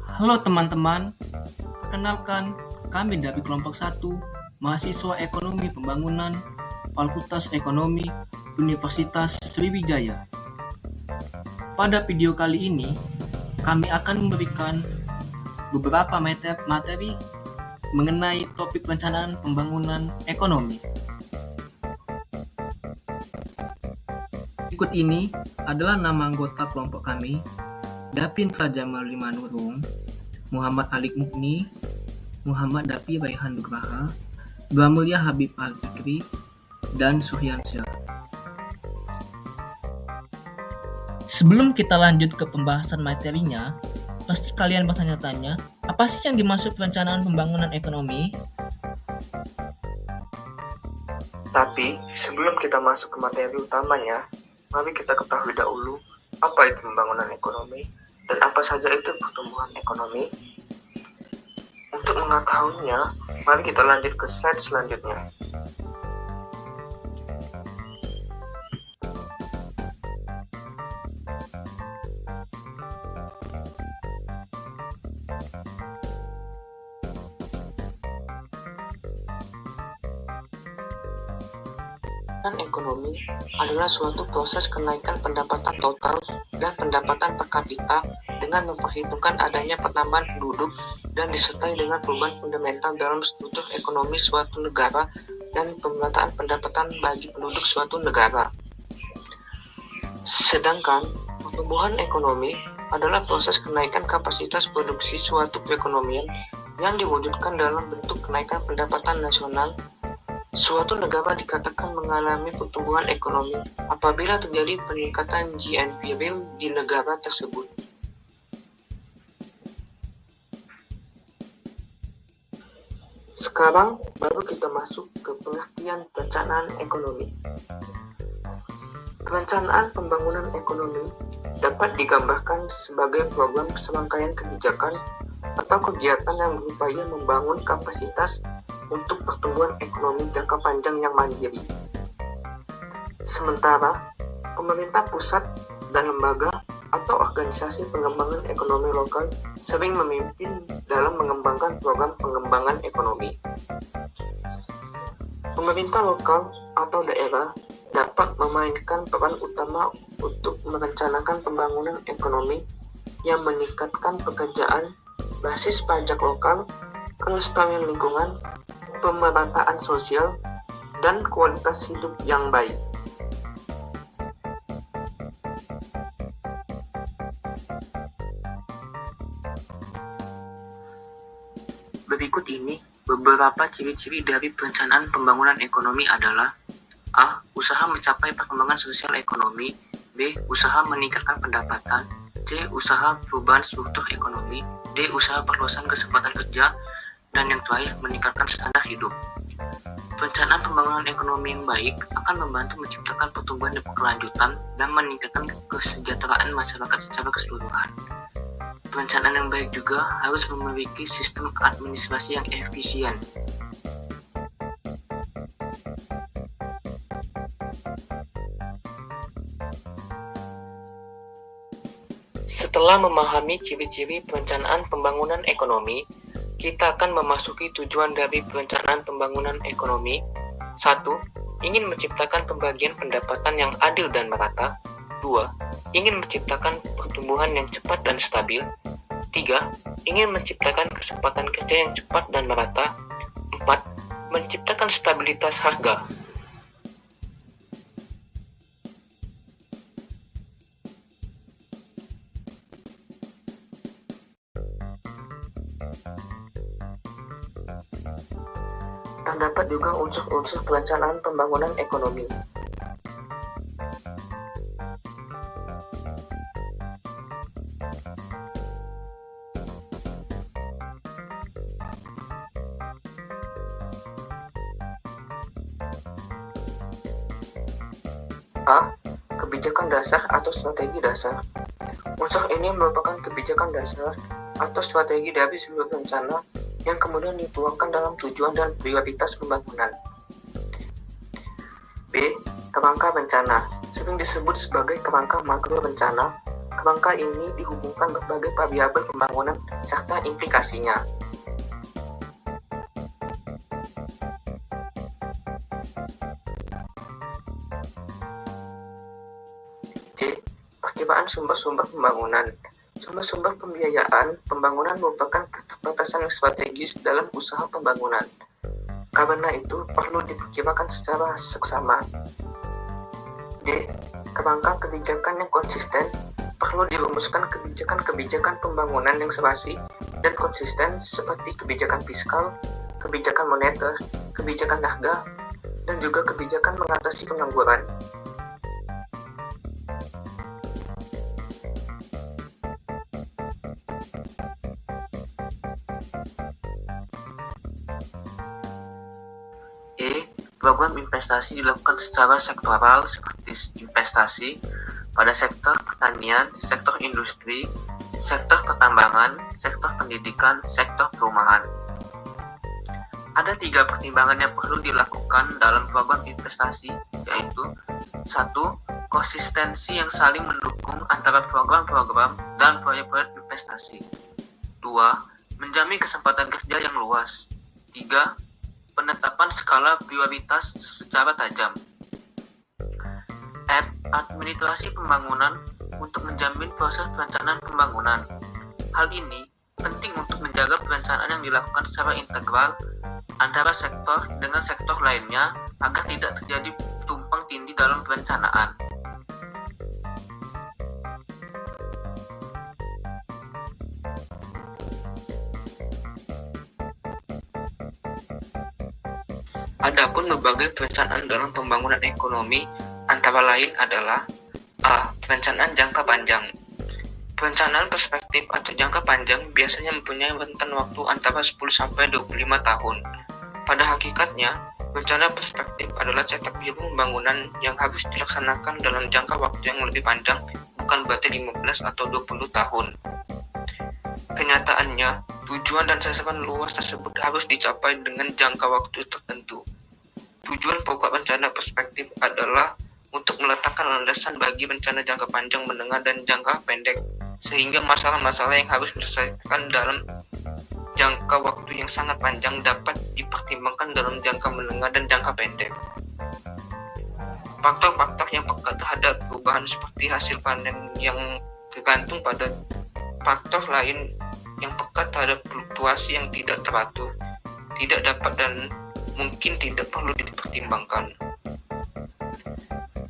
Halo teman-teman, perkenalkan kami dari kelompok 1, mahasiswa Ekonomi Pembangunan, Fakultas Ekonomi, Universitas Sriwijaya. Pada video kali ini, kami akan memberikan beberapa materi mengenai topik perencanaan pembangunan ekonomi. Berikut ini adalah nama anggota kelompok kami: Dapin Prajamal Limanurung, Muhammad Alik Mukni, Muhammad Dapi Raihan Nugraha, Dua Mulia Habib Al-Fikri, dan Suhyansyah. Sebelum kita lanjut ke pembahasan materinya, pasti kalian bertanya-tanya, apa sih yang dimaksud perencanaan pembangunan ekonomi? Tapi sebelum kita masuk ke materi utamanya, mari kita ketahui dahulu apa itu pembangunan ekonomi dan apa saja itu pertumbuhan ekonomi. Untuk mengetahuinya, mari kita lanjut ke slide selanjutnya. Ekonomi adalah suatu proses kenaikan pendapatan total dan pendapatan per kapita dengan memperhitungkan adanya pertambahan penduduk dan disertai dengan perubahan fundamental dalam struktur ekonomi suatu negara dan pemerataan pendapatan bagi penduduk suatu negara. Sedangkan pertumbuhan ekonomi adalah proses kenaikan kapasitas produksi suatu perekonomian yang diwujudkan dalam bentuk kenaikan pendapatan nasional. Suatu negara dikatakan mengalami pertumbuhan ekonomi apabila terjadi peningkatan GNP real di negara tersebut. Sekarang baru kita masuk ke pengertian perencanaan ekonomi. Perencanaan pembangunan ekonomi dapat digambarkan sebagai program serangkaian kebijakan atau kegiatan yang berupaya membangun kapasitas untuk pertumbuhan ekonomi jangka panjang yang mandiri. Sementara, pemerintah pusat dan lembaga atau organisasi pengembangan ekonomi lokal sering memimpin dalam mengembangkan program pengembangan ekonomi. Pemerintah lokal atau daerah dapat memainkan peran utama untuk merencanakan pembangunan ekonomi yang meningkatkan pekerjaan, basis pajak lokal, kelestarian lingkungan, pemerataan sosial, dan kualitas hidup yang baik. Berikut ini beberapa ciri-ciri dari perencanaan pembangunan ekonomi adalah: A. Usaha mencapai perkembangan sosial ekonomi. B. Usaha meningkatkan pendapatan. C. Usaha perubahan struktur ekonomi. D. Usaha perluasan kesempatan kerja. Dan yang terakhir, meningkatkan standar hidup. Perencanaan pembangunan ekonomi yang baik akan membantu menciptakan pertumbuhan yang berkelanjutan dan meningkatkan kesejahteraan masyarakat secara keseluruhan. Perencanaan yang baik juga harus memiliki sistem administrasi yang efisien. Setelah memahami ciri-ciri perencanaan pembangunan ekonomi, kita akan memasuki tujuan dari perencanaan pembangunan ekonomi. 1. Ingin menciptakan pembagian pendapatan yang adil dan merata. 2. Ingin menciptakan pertumbuhan yang cepat dan stabil. 3. Ingin menciptakan kesempatan kerja yang cepat dan merata. 4. Menciptakan stabilitas harga. Terdapat juga unsur-unsur perencanaan pembangunan ekonomi. A. Kebijakan dasar atau strategi dasar. Unsur ini merupakan kebijakan dasar atau strategi dari seluruh rencana yang kemudian dituangkan dalam tujuan dan prioritas pembangunan. B. Kerangka rencana, sering disebut sebagai kerangka makro rencana, Kerangka ini dihubungkan berbagai variabel pembangunan serta implikasinya. C. Perkiraan sumber-sumber pembangunan. Sumber-sumber pembiayaan pembangunan merupakan keterbatasan strategis dalam usaha pembangunan. Karena itu perlu diperkirakan secara seksama. D. Kerangka kebijakan yang konsisten. Perlu dirumuskan kebijakan-kebijakan pembangunan yang serasi dan konsisten seperti kebijakan fiskal, kebijakan moneter, kebijakan harga, dan juga kebijakan mengatasi pengangguran. Program investasi dilakukan secara sektoral seperti investasi pada sektor pertanian, sektor industri, sektor pertambangan, sektor pendidikan, sektor perumahan. Ada 3 pertimbangan yang perlu dilakukan dalam program investasi, yaitu 1. Konsistensi yang saling mendukung antara program-program dan proyek-proyek investasi. 2. Menjamin kesempatan kerja yang luas. 3. Penetapan skala prioritas secara tajam. F. Administrasi pembangunan untuk menjamin proses perencanaan pembangunan. Hal ini penting untuk menjaga perencanaan yang dilakukan secara integral antara sektor dengan sektor lainnya agar tidak terjadi tumpang tindih dalam perencanaan. Adapun berbagai perencanaan dalam pembangunan ekonomi antara lain adalah A. Perencanaan jangka panjang. Perencanaan perspektif atau jangka panjang biasanya mempunyai rentan waktu antara 10-25 tahun. Pada hakikatnya, rencana perspektif adalah cetak biru pembangunan yang harus dilaksanakan dalam jangka waktu yang lebih panjang, bukan berarti 15 atau 20 tahun. Kenyataannya, tujuan dan sasaran luas tersebut harus dicapai dengan jangka waktu tertentu. Tujuan pokok rencana perspektif adalah untuk meletakkan landasan bagi rencana jangka panjang, menengah, dan jangka pendek, sehingga masalah-masalah yang harus diselesaikan dalam jangka waktu yang sangat panjang dapat dipertimbangkan dalam jangka menengah dan jangka pendek. Faktor-faktor yang peka terhadap perubahan seperti hasil panen yang tergantung pada faktor lain yang peka terhadap fluktuasi yang tidak teratur, tidak dapat dan mungkin tidak perlu dipertimbangkan.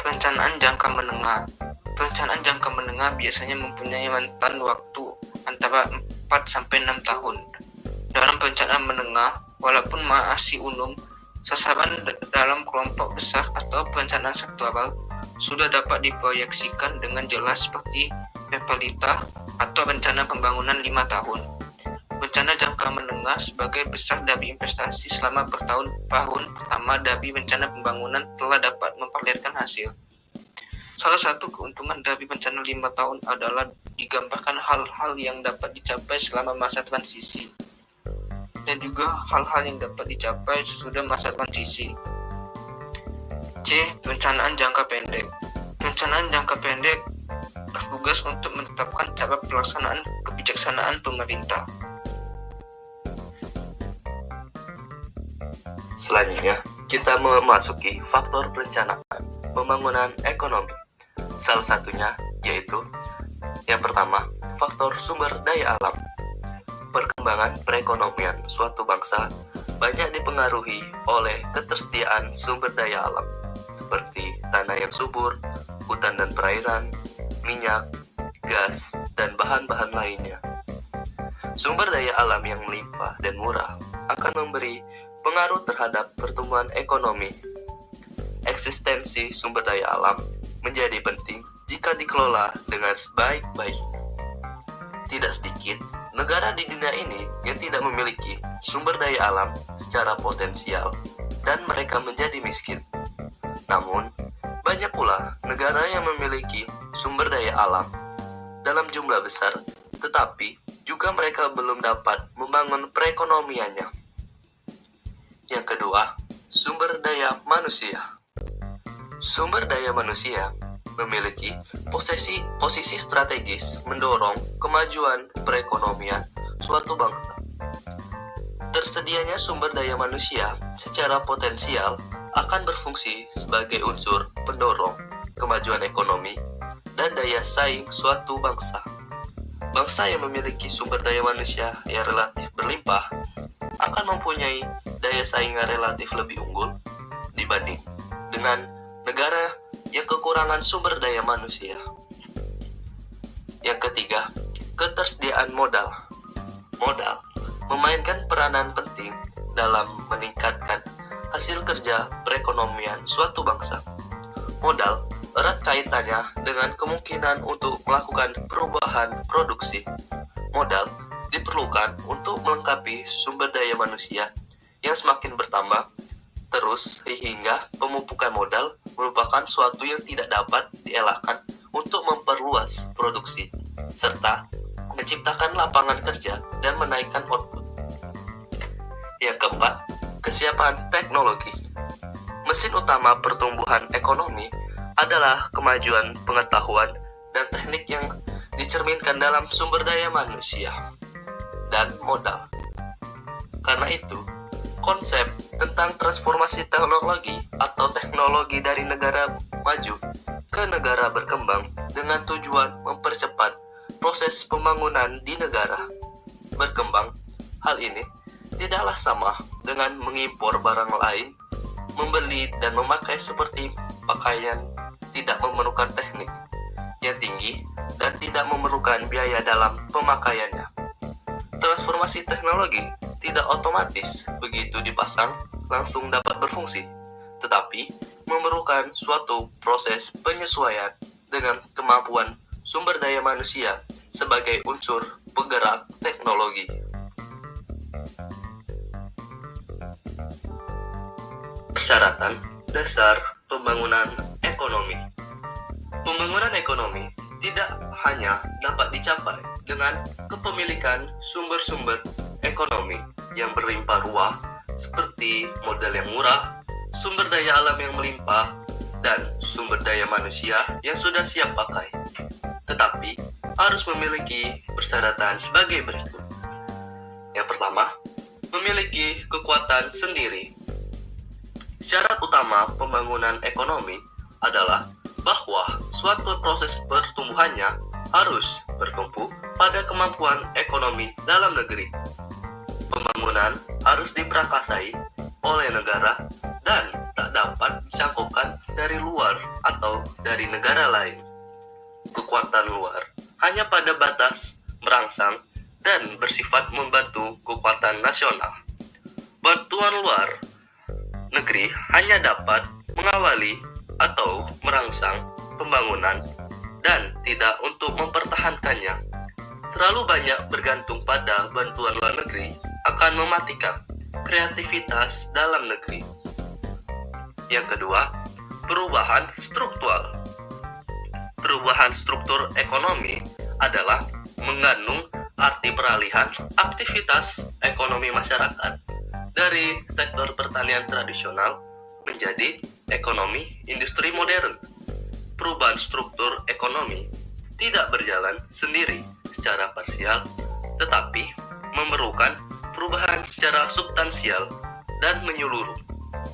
Perencanaan jangka menengah. Perencanaan jangka menengah biasanya mempunyai rentan waktu antara 4-6 tahun. Dalam perencanaan menengah, walaupun masih umum, sasaran dalam kelompok besar atau perencanaan sektoral sudah dapat diproyeksikan dengan jelas seperti Pepelita atau rencana pembangunan 5 tahun. Rencana jangka menengah sebagai besar dari investasi selama bertahun-tahun pertama dari rencana pembangunan telah dapat memperlihatkan hasil. Salah satu keuntungan dari rencana 5 tahun adalah digambarkan hal-hal yang dapat dicapai selama masa transisi dan juga hal-hal yang dapat dicapai sesudah masa transisi. C. Perencanaan jangka pendek. Perencanaan jangka pendek bertugas untuk menetapkan cara pelaksanaan kebijaksanaan pemerintah. Selanjutnya, kita memasuki faktor perencanaan pembangunan ekonomi. Salah satunya yaitu yang pertama, faktor sumber daya alam. Perkembangan perekonomian suatu bangsa banyak dipengaruhi oleh ketersediaan sumber daya alam seperti tanah yang subur, hutan dan perairan, minyak, gas, dan bahan-bahan lainnya. Sumber daya alam yang melimpah dan murah akan memberi pengaruh terhadap pertumbuhan ekonomi. Eksistensi sumber daya alam menjadi penting jika dikelola dengan sebaik-baiknya. Tidak sedikit negara di dunia ini yang tidak memiliki sumber daya alam secara potensial dan mereka menjadi miskin. Namun, banyak pula negara yang memiliki sumber daya alam dalam jumlah besar, tetapi juga mereka belum dapat membangun perekonomiannya. Yang kedua, sumber daya manusia. Sumber daya manusia memiliki posisi strategis mendorong kemajuan perekonomian suatu bangsa. Tersedianya sumber daya manusia secara potensial akan berfungsi sebagai unsur pendorong kemajuan ekonomi dan daya saing suatu bangsa. Bangsa yang memiliki sumber daya manusia yang relatif berlimpah akan mempunyai daya saing yang relatif lebih unggul dibanding dengan negara yang kekurangan sumber daya manusia. Yang ketiga, ketersediaan modal. Modal memainkan peranan penting dalam meningkatkan hasil kerja perekonomian suatu bangsa. Modal erat kaitannya dengan kemungkinan untuk melakukan perubahan produksi. Modal diperlukan untuk melengkapi sumber daya manusia yang semakin bertambah terus sehingga pemupukan modal merupakan suatu yang tidak dapat dielakkan untuk memperluas produksi serta menciptakan lapangan kerja dan menaikkan output. Yang keempat, kesiapan teknologi. Mesin utama pertumbuhan ekonomi adalah kemajuan pengetahuan dan teknik yang dicerminkan dalam sumber daya manusia dan modal. Karena itu, konsep tentang transformasi teknologi atau teknologi dari negara maju ke negara berkembang dengan tujuan mempercepat proses pembangunan di negara berkembang. Hal ini tidaklah sama dengan mengimpor barang lain, membeli dan memakai seperti pakaian tidak memerlukan teknik yang tinggi dan tidak memerlukan biaya dalam pemakaiannya. Transformasi teknologi tidak otomatis begitu dipasang langsung dapat berfungsi, tetapi memerlukan suatu proses penyesuaian dengan kemampuan sumber daya manusia sebagai unsur penggerak teknologi. Persyaratan dasar pembangunan ekonomi. Pembangunan ekonomi tidak hanya dapat dicapai dengan kepemilikan sumber-sumber ekonomi yang berlimpah ruah seperti modal yang murah, sumber daya alam yang melimpah, dan sumber daya manusia yang sudah siap pakai. Tetapi harus memiliki persyaratan sebagai berikut. Yang pertama, memiliki kekuatan sendiri. Syarat utama pembangunan ekonomi adalah bahwa suatu proses pertumbuhannya harus bertumpu pada kemampuan ekonomi dalam negeri. Pembangunan harus diperakasai oleh negara dan tak dapat dicangkokkan dari luar atau dari negara lain. Kekuatan luar hanya pada batas merangsang dan bersifat membantu kekuatan nasional. Bantuan luar negeri hanya dapat mengawali atau merangsang pembangunan dan tidak untuk mempertahankannya. Terlalu banyak bergantung pada bantuan luar negeri akan mematikan kreativitas dalam negeri. Yang kedua, perubahan struktural. Perubahan struktur ekonomi adalah mengandung arti peralihan aktivitas ekonomi masyarakat dari sektor pertanian tradisional menjadi ekonomi industri modern. Perubahan struktur ekonomi tidak berjalan sendiri secara parsial, tetapi memerlukan perubahan secara substansial dan menyeluruh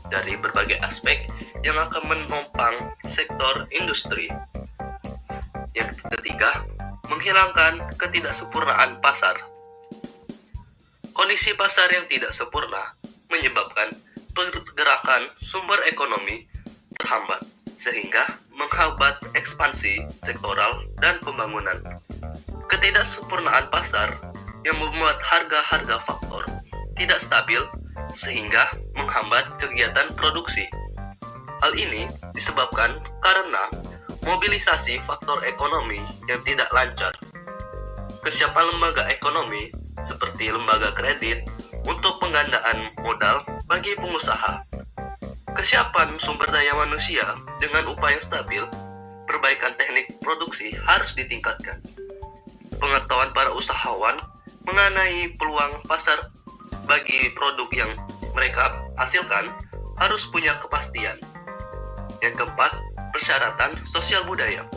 dari berbagai aspek yang akan menopang sektor industri. Yang ketiga, menghilangkan ketidaksempurnaan pasar. Kondisi pasar yang tidak sempurna menyebabkan pergerakan sumber ekonomi terhambat, sehingga menghambat ekspansi sektoral dan pembangunan. Ketidaksempurnaan pasar yang membuat harga-harga faktor tidak stabil, sehingga menghambat kegiatan produksi. Hal ini disebabkan karena mobilisasi faktor ekonomi yang tidak lancar. Kesiapan lembaga ekonomi seperti lembaga kredit untuk penggandaan modal bagi pengusaha. Kesiapan sumber daya manusia dengan upaya stabil, perbaikan teknik produksi harus ditingkatkan. Pengetahuan para usahawan mengenai peluang pasar bagi produk yang mereka hasilkan harus punya kepastian. Yang keempat, persyaratan sosial budaya.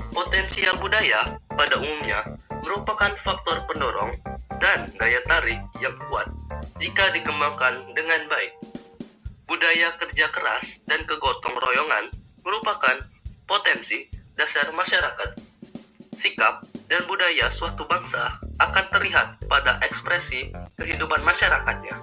Potensial budaya pada umumnya merupakan faktor pendorong dan daya tarik yang kuat jika dikembangkan dengan baik. Budaya kerja keras dan kegotong royongan merupakan potensi dasar masyarakat. Sikap dan budaya suatu bangsa akan terlihat pada ekspresi kehidupan masyarakatnya.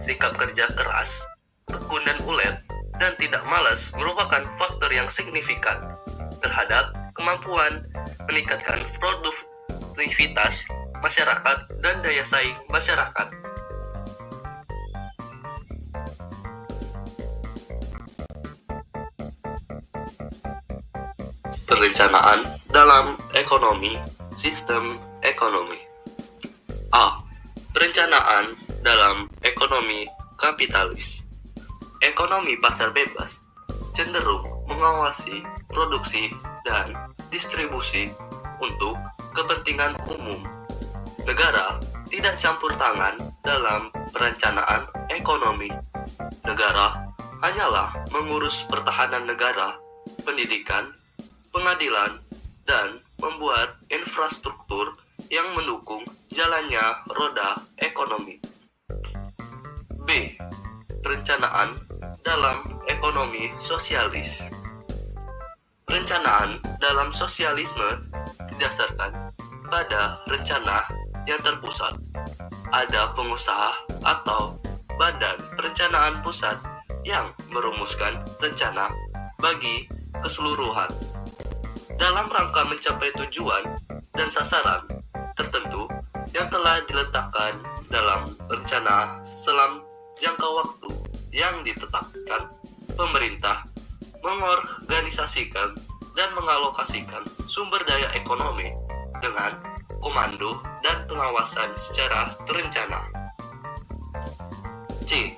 Sikap kerja keras, tekun dan ulet, dan tidak malas merupakan faktor yang signifikan terhadap kemampuan meningkatkan produktivitas masyarakat dan daya saing masyarakat. Perencanaan dalam ekonomi, sistem ekonomi. A. Perencanaan dalam ekonomi kapitalis. Ekonomi pasar bebas cenderung mengawasi produksi dan distribusi untuk kepentingan umum. Negara tidak campur tangan dalam perencanaan ekonomi. Negara hanyalah mengurus pertahanan negara, pendidikan, pengadilan, dan membuat infrastruktur yang mendukung jalannya roda ekonomi. B. Perencanaan dalam ekonomi sosialis. Perencanaan dalam sosialisme didasarkan pada rencana yang terpusat. Ada pengusaha atau badan perencanaan pusat yang merumuskan rencana bagi keseluruhan dalam rangka mencapai tujuan dan sasaran tertentu yang telah diletakkan dalam rencana selama jangka waktu yang ditetapkan. Pemerintah mengorganisasikan dan mengalokasikan sumber daya ekonomi dengan komando dan pengawasan secara terencana. C.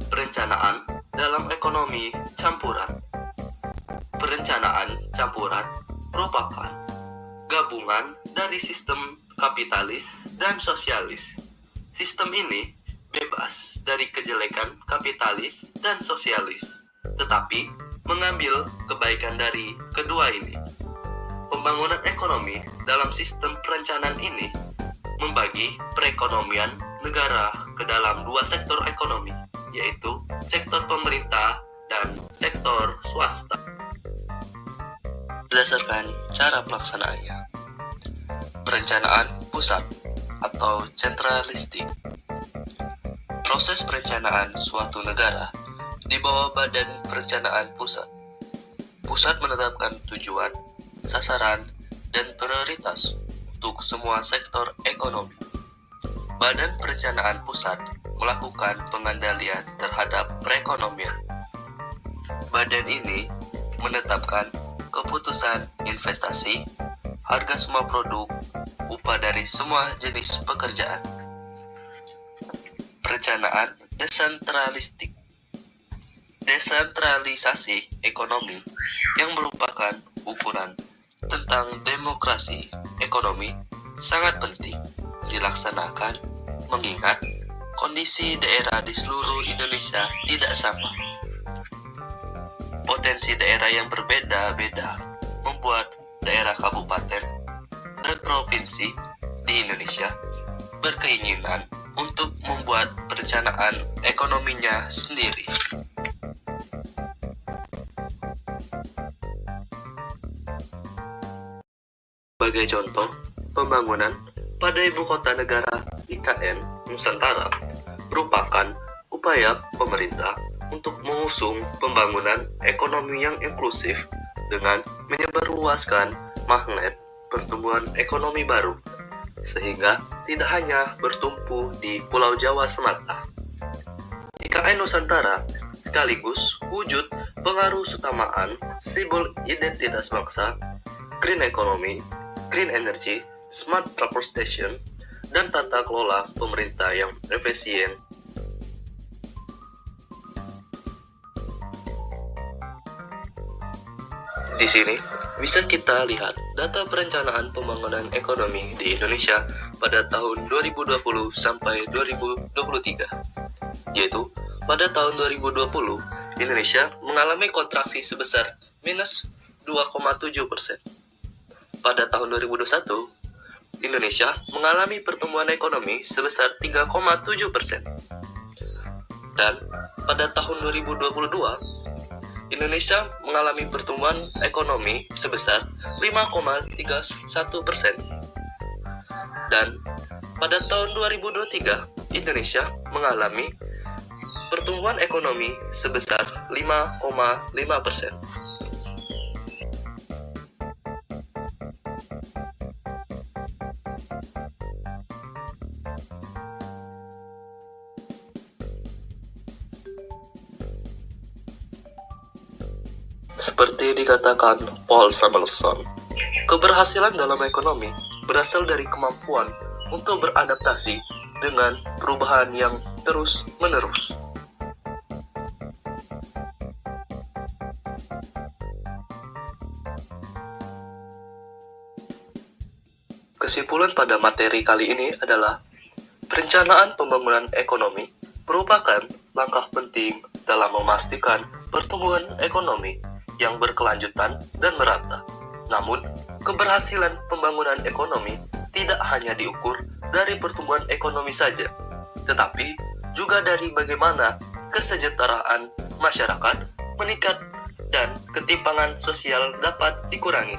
Perencanaan dalam ekonomi campuran. Perencanaan campuran merupakan gabungan dari sistem kapitalis dan sosialis. Sistem ini bebas dari kejelekan kapitalis dan sosialis, tetapi mengambil kebaikan dari kedua ini. Pembangunan ekonomi dalam sistem perencanaan ini membagi perekonomian negara ke dalam dua sektor ekonomi, yaitu sektor pemerintah dan sektor swasta. Berdasarkan cara pelaksanaannya, perencanaan pusat atau sentralistik. Proses perencanaan suatu negara di bawah Badan Perencanaan Pusat. Pusat menetapkan tujuan, sasaran, dan prioritas untuk semua sektor ekonomi. Badan Perencanaan Pusat melakukan pengendalian terhadap perekonomian. Badan ini menetapkan keputusan investasi, harga semua produk, upah dari semua jenis pekerjaan. Perencanaan desentralistik. Desentralisasi ekonomi yang merupakan ukuran tentang demokrasi ekonomi sangat penting dilaksanakan mengingat kondisi daerah di seluruh Indonesia tidak sama. Potensi daerah yang berbeda-beda membuat daerah kabupaten dan provinsi di Indonesia berkeinginan untuk membuat perencanaan ekonominya sendiri. Sebagai contoh, pembangunan pada ibu kota negara IKN Nusantara merupakan upaya pemerintah untuk mengusung pembangunan ekonomi yang inklusif dengan menyebarluaskan magnet pertumbuhan ekonomi baru, sehingga tidak hanya bertumpu di Pulau Jawa semata. IKN Nusantara sekaligus wujud pengaruh utamaan simbol identitas bangsa, green economy, green energy, smart transportation, dan tata kelola pemerintah yang efisien. Di sini bisa kita lihat data perencanaan pembangunan ekonomi di Indonesia pada tahun 2020 sampai 2023, yaitu pada tahun 2020 Indonesia mengalami kontraksi sebesar minus 2,7%. Pada tahun 2021, Indonesia mengalami pertumbuhan ekonomi sebesar 3,7%. Dan pada tahun 2022, Indonesia mengalami pertumbuhan ekonomi sebesar 5,31%. Dan pada tahun 2023, Indonesia mengalami pertumbuhan ekonomi sebesar 5,5%. Seperti dikatakan Paul Samuelson, keberhasilan dalam ekonomi berasal dari kemampuan untuk beradaptasi dengan perubahan yang terus-menerus. Kesimpulan pada materi kali ini adalah perencanaan pembangunan ekonomi merupakan langkah penting dalam memastikan pertumbuhan ekonomi yang berkelanjutan dan merata. Namun, keberhasilan pembangunan ekonomi tidak hanya diukur dari pertumbuhan ekonomi saja, tetapi juga dari bagaimana kesejahteraan masyarakat meningkat dan ketimpangan sosial dapat dikurangi.